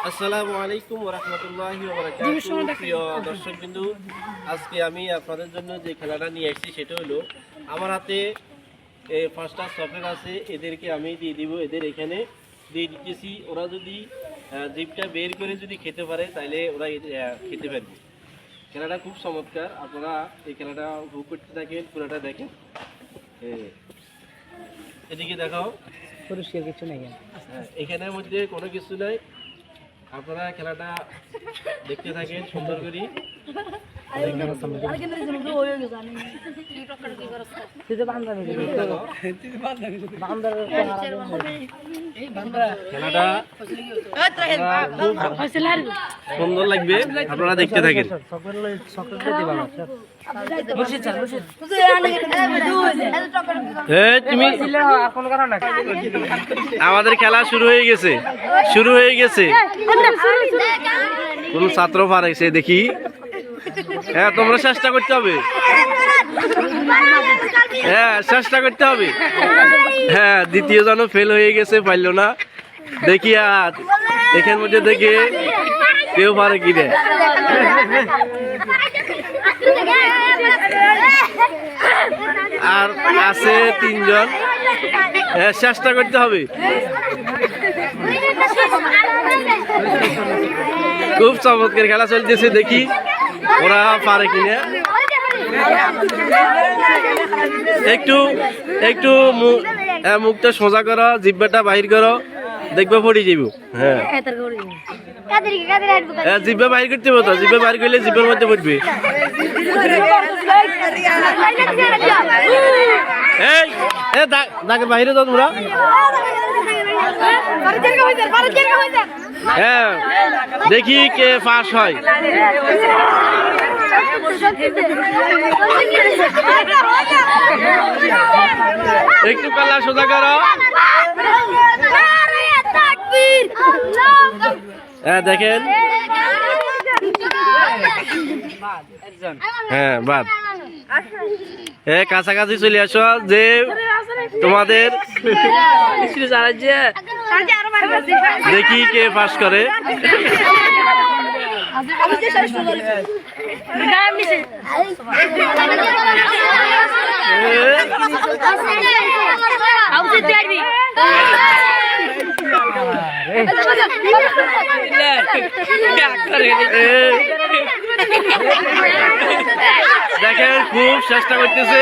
আসসালামু আলাইকুম ওয়া রাহমাতুল্লাহি ওয়া বারাকাতুহু। প্রিয় দর্শকবৃন্দু, আজকে আমি আপনাদের জন্য যে খেলাটা নিয়ে এসেছি সেটা হলো আমার হাতে পাঁচটা চকলেট আছে, এদেরকে আমি দিয়ে দিব। এদের এখানে দিয়ে দিতেছি, ওরা যদি জিভটা বের করে যদি খেতে পারে তাহলে ওরা খেতে পারবে। খেলাটা খুব চমৎকার, আপনারা এই খেলাটা উপভোগ করতে থাকেন, পুরোটা দেখেন। এদিকে দেখাও, পুরস্কার কিছু নেই এখানের মধ্যে কোনো কিছু নাই। আপনারা খেলাটা দেখতে থাকেন সুন্দর করে। খেলাটা সুন্দর লাগবে, আপনারা দেখতে থাকেন। আমাদের খেলা শুরু হয়ে গেছে। কোন ছাত্র পারেছে দেখি। হ্যাঁ, তোমরা চেষ্টা করতে হবে। হ্যাঁ, দ্বিতীয় জন ফেল হয়ে গেছে, পারল না। দেখি আর এখান মধ্যে দেখে কেউ পারে কি রে। আর আছে তিনজন, চেষ্টা করতে হবে। খুব চমৎকার খেলা চলতেছে, দেখি ওরা পারে কিনা। একটু মুখটা সোজা করো, জিব্বাটা বাহির করো, দেখবে পড়ে যাব। হ্যাঁ, জিব্বা বাহির করতে হবে তো, জিব্বা বাহির করলে জিব্বার মধ্যে পড়বে। এই বাহিরে যাও তোমরা। হ্যাঁ, দেখি কে পাস হয়। একটু কালা সোজা করো। হ্যাঁ, দেখেন। হ্যাঁ, বাদ। কাছাকাছি চলে আসো, যে তোমাদের দেখি কে পাস করে। দেখেন, খুব চেষ্টা করতেছে।